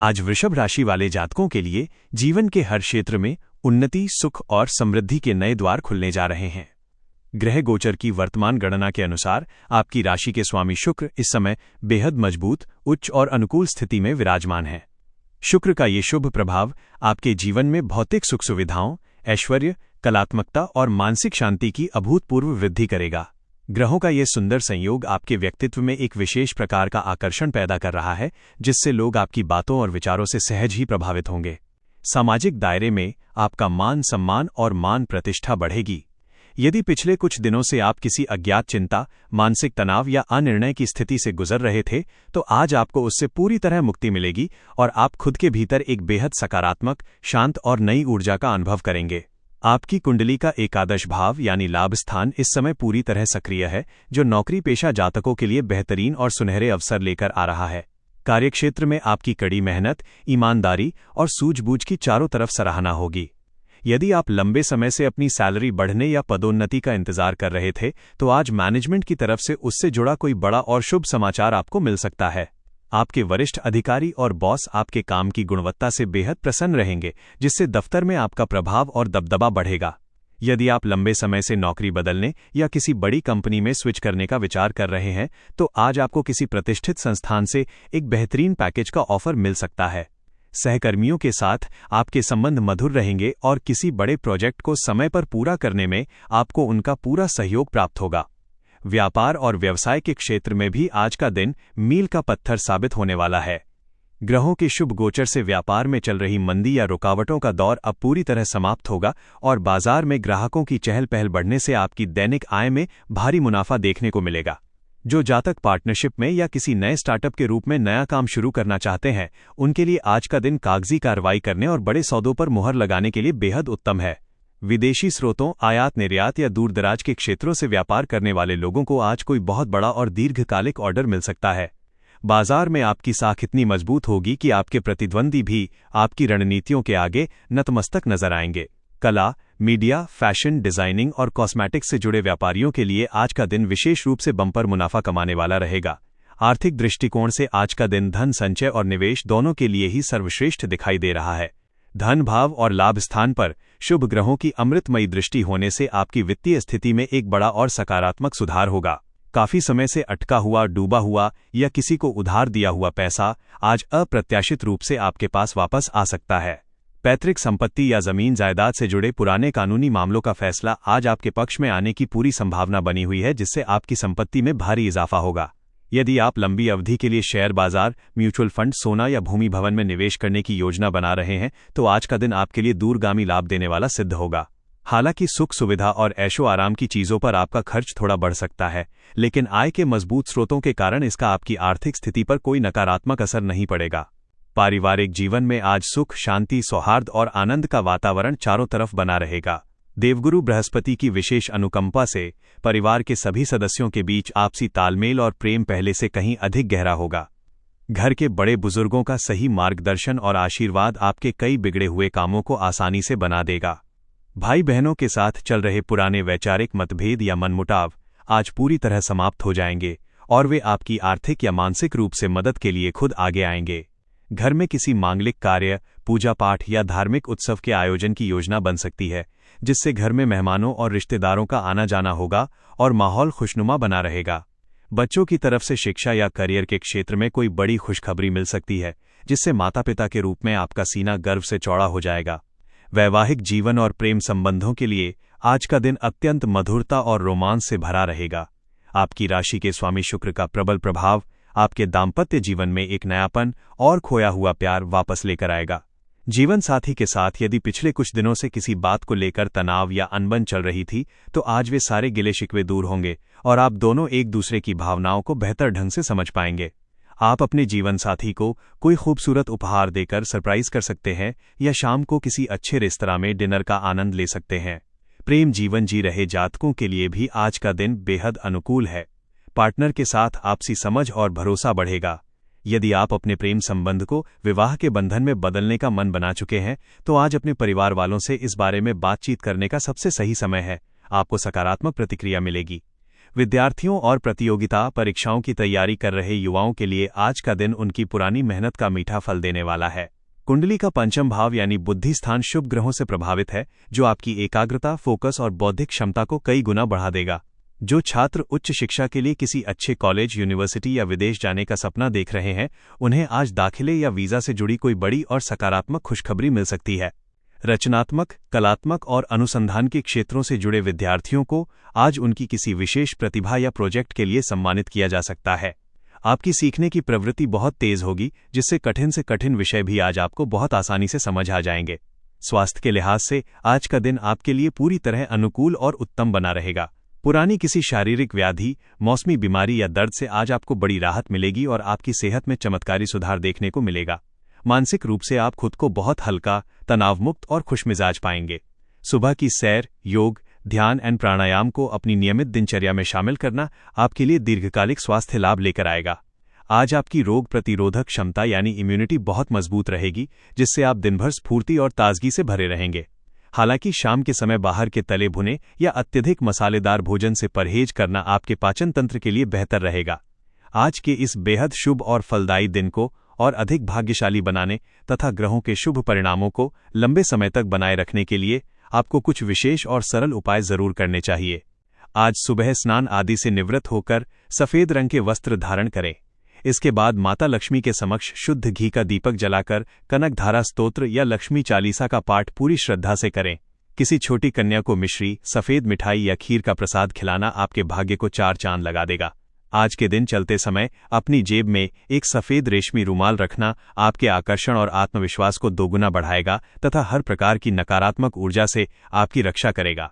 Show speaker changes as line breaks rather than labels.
आज वृषभ राशि वाले जातकों के लिए जीवन के हर क्षेत्र में उन्नति, सुख और समृद्धि के नए द्वार खुलने जा रहे हैं। ग्रह गोचर की वर्तमान गणना के अनुसार आपकी राशि के स्वामी शुक्र इस समय बेहद मजबूत, उच्च और अनुकूल स्थिति में विराजमान है। शुक्र का ये शुभ प्रभाव आपके जीवन में भौतिक सुख सुविधाओं, ऐश्वर्य, कलात्मकता और मानसिक शांति की अभूतपूर्व वृद्धि करेगा। ग्रहों का ये सुंदर संयोग आपके व्यक्तित्व में एक विशेष प्रकार का आकर्षण पैदा कर रहा है, जिससे लोग आपकी बातों और विचारों से सहज ही प्रभावित होंगे। सामाजिक दायरे में आपका मान सम्मान और मान प्रतिष्ठा बढ़ेगी। यदि पिछले कुछ दिनों से आप किसी अज्ञात चिंता, मानसिक तनाव या अनिर्णय की स्थिति से गुजर रहे थे, तो आज आपको उससे पूरी तरह मुक्ति मिलेगी और आप खुद के भीतर एक बेहद सकारात्मक, शांत और नई ऊर्जा का अनुभव करेंगे। आपकी कुंडली का एकादश भाव यानी लाभ स्थान इस समय पूरी तरह सक्रिय है, जो नौकरी पेशा जातकों के लिए बेहतरीन और सुनहरे अवसर लेकर आ रहा है। कार्यक्षेत्र में आपकी कड़ी मेहनत, ईमानदारी और सूझबूझ की चारों तरफ सराहना होगी। यदि आप लंबे समय से अपनी सैलरी बढ़ने या पदोन्नति का इंतजार कर रहे थे, तो आज मैनेजमेंट की तरफ से उससे जुड़ा कोई बड़ा और शुभ समाचार आपको मिल सकता है। आपके वरिष्ठ अधिकारी और बॉस आपके काम की गुणवत्ता से बेहद प्रसन्न रहेंगे, जिससे दफ्तर में आपका प्रभाव और दबदबा बढ़ेगा। यदि आप लंबे समय से नौकरी बदलने या किसी बड़ी कंपनी में स्विच करने का विचार कर रहे हैं, तो आज आपको किसी प्रतिष्ठित संस्थान से एक बेहतरीन पैकेज का ऑफर मिल सकता है। सहकर्मियों के साथ आपके संबंध मधुर रहेंगे और किसी बड़े प्रोजेक्ट को समय पर पूरा करने में आपको उनका पूरा सहयोग प्राप्त होगा। व्यापार और व्यवसाय के क्षेत्र में भी आज का दिन मील का पत्थर साबित होने वाला है। ग्रहों के शुभ गोचर से व्यापार में चल रही मंदी या रुकावटों का दौर अब पूरी तरह समाप्त होगा और बाजार में ग्राहकों की चहल पहल बढ़ने से आपकी दैनिक आय में भारी मुनाफा देखने को मिलेगा। जो जातक पार्टनरशिप में या किसी नए स्टार्टअप के रूप में नया काम शुरू करना चाहते हैं, उनके लिए आज का दिन कागजी कार्रवाई करने और बड़े सौदों पर मुहर लगाने के लिए बेहद उत्तम है। विदेशी स्रोतों, आयात निर्यात या दूर दराज के क्षेत्रों से व्यापार करने वाले लोगों को आज कोई बहुत बड़ा और दीर्घकालिक ऑर्डर मिल सकता है। बाजार में आपकी साख इतनी मजबूत होगी कि आपके प्रतिद्वंदी भी आपकी रणनीतियों के आगे नतमस्तक नजर आएंगे। कला, मीडिया, फैशन, डिजाइनिंग और कॉस्मेटिक्स से जुड़े व्यापारियों के लिए आज का दिन विशेष रूप से बम्पर मुनाफा कमाने वाला रहेगा। आर्थिक दृष्टिकोण से आज का दिन धन संचय और निवेश दोनों के लिए ही सर्वश्रेष्ठ दिखाई दे रहा है। धन भाव और लाभ स्थान पर शुभ ग्रहों की अमृतमयी दृष्टि होने से आपकी वित्तीय स्थिति में एक बड़ा और सकारात्मक सुधार होगा। काफी समय से अटका हुआ, डूबा हुआ या किसी को उधार दिया हुआ पैसा आज अप्रत्याशित रूप से आपके पास वापस आ सकता है। पैतृक संपत्ति या जमीन जायदाद से जुड़े पुराने कानूनी मामलों का फैसला आज आपके पक्ष में आने की पूरी संभावना बनी हुई है, जिससे आपकी संपत्ति में भारी इजाफा होगा। यदि आप लंबी अवधि के लिए शेयर बाजार, म्यूचुअल फंड, सोना या भूमि भवन में निवेश करने की योजना बना रहे हैं, तो आज का दिन आपके लिए दूरगामी लाभ देने वाला सिद्ध होगा। हालांकि सुख सुविधा और ऐशो आराम की चीजों पर आपका खर्च थोड़ा बढ़ सकता है, लेकिन आय के मजबूत स्रोतों के कारण इसका आपकी आर्थिक स्थिति पर कोई नकारात्मक असर नहीं पड़ेगा। पारिवारिक जीवन में आज सुख, शांति, सौहार्द और आनंद का वातावरण चारों तरफ बना रहेगा। देवगुरु बृहस्पति की विशेष अनुकंपा से परिवार के सभी सदस्यों के बीच आपसी तालमेल और प्रेम पहले से कहीं अधिक गहरा होगा। घर के बड़े बुजुर्गों का सही मार्गदर्शन और आशीर्वाद आपके कई बिगड़े हुए कामों को आसानी से बना देगा। भाई बहनों के साथ चल रहे पुराने वैचारिक मतभेद या मनमुटाव आज पूरी तरह समाप्त हो जाएंगे और वे आपकी आर्थिक या मानसिक रूप से मदद के लिए खुद आगे आएंगे। घर में किसी मांगलिक कार्य, पूजा पाठ या धार्मिक उत्सव के आयोजन की योजना बन सकती है, जिससे घर में मेहमानों और रिश्तेदारों का आना जाना होगा और माहौल खुशनुमा बना रहेगा। बच्चों की तरफ से शिक्षा या करियर के क्षेत्र में कोई बड़ी खुशखबरी मिल सकती है, जिससे माता पिता के रूप में आपका सीना गर्व से चौड़ा हो जाएगा। वैवाहिक जीवन और प्रेम संबंधों के लिए आज का दिन अत्यंत मधुरता और रोमांस से भरा रहेगा। आपकी राशि के स्वामी शुक्र का प्रबल प्रभाव आपके दाम्पत्य जीवन में एक नयापन और खोया हुआ प्यार वापस लेकर आएगा। जीवन साथी के साथ यदि पिछले कुछ दिनों से किसी बात को लेकर तनाव या अनबन चल रही थी, तो आज वे सारे गिले शिकवे दूर होंगे और आप दोनों एक दूसरे की भावनाओं को बेहतर ढंग से समझ पाएंगे। आप अपने जीवन साथी को कोई खूबसूरत उपहार देकर सरप्राइज कर सकते हैं या शाम को किसी अच्छे रेस्तरां में डिनर का आनंद ले सकते हैं। प्रेम जीवन जी रहे जातकों के लिए भी आज का दिन बेहद अनुकूल है। पार्टनर के साथ आपसी समझ और भरोसा बढ़ेगा। यदि आप अपने प्रेम संबंध को विवाह के बंधन में बदलने का मन बना चुके हैं, तो आज अपने परिवार वालों से इस बारे में बातचीत करने का सबसे सही समय है। आपको सकारात्मक प्रतिक्रिया मिलेगी। विद्यार्थियों और प्रतियोगिता परीक्षाओं की तैयारी कर रहे युवाओं के लिए आज का दिन उनकी पुरानी मेहनत का मीठा फल देने वाला है। कुंडली का पंचम भाव यानी बुद्धि स्थान शुभ ग्रहों से प्रभावित है, जो आपकी एकाग्रता, फोकस और बौद्धिक क्षमता को कई गुना बढ़ा देगा। जो छात्र उच्च शिक्षा के लिए किसी अच्छे कॉलेज, यूनिवर्सिटी या विदेश जाने का सपना देख रहे हैं, उन्हें आज दाखिले या वीजा से जुड़ी कोई बड़ी और सकारात्मक खुशखबरी मिल सकती है। रचनात्मक, कलात्मक और अनुसंधान के क्षेत्रों से जुड़े विद्यार्थियों को आज उनकी किसी विशेष प्रतिभा या प्रोजेक्ट के लिए सम्मानित किया जा सकता है। आपकी सीखने की प्रवृत्ति बहुत तेज होगी, जिससे कठिन से कठिन विषय भी आज आपको बहुत आसानी से समझ आ जाएंगे। स्वास्थ्य के लिहाज से आज का दिन आपके लिए पूरी तरह अनुकूल और उत्तम बना रहेगा। पुरानी किसी शारीरिक व्याधि, मौसमी बीमारी या दर्द से आज आपको बड़ी राहत मिलेगी और आपकी सेहत में चमत्कारी सुधार देखने को मिलेगा। मानसिक रूप से आप खुद को बहुत हल्का, तनावमुक्त और खुशमिजाज पाएंगे। सुबह की सैर, योग, ध्यान एवं प्राणायाम को अपनी नियमित दिनचर्या में शामिल करना आपके लिए दीर्घकालिक स्वास्थ्य लाभ लेकर आएगा। आज आपकी रोग प्रतिरोधक क्षमता यानी इम्यूनिटी बहुत मजबूत रहेगी, जिससे आप दिनभर स्फूर्ति और ताजगी से भरे रहेंगे। हालांकि शाम के समय बाहर के तले भुने या अत्यधिक मसालेदार भोजन से परहेज करना आपके पाचन तंत्र के लिए बेहतर रहेगा। आज के इस बेहद शुभ और फलदायी दिन को और अधिक भाग्यशाली बनाने तथा ग्रहों के शुभ परिणामों को लंबे समय तक बनाए रखने के लिए आपको कुछ विशेष और सरल उपाय जरूर करने चाहिए। आज सुबह स्नान आदि से निवृत्त होकर सफेद रंग के वस्त्र धारण करें। इसके बाद माता लक्ष्मी के समक्ष शुद्ध घी का दीपक जलाकर कनकधारा स्तोत्र या लक्ष्मी चालीसा का पाठ पूरी श्रद्धा से करें। किसी छोटी कन्या को मिश्री, सफेद मिठाई या खीर का प्रसाद खिलाना आपके भाग्य को 4 चांद लगा देगा। आज के दिन चलते समय अपनी जेब में एक सफेद रेशमी रुमाल रखना आपके आकर्षण और आत्मविश्वास को दोगुना बढ़ाएगा तथा हर प्रकार की नकारात्मक ऊर्जा से आपकी रक्षा करेगा।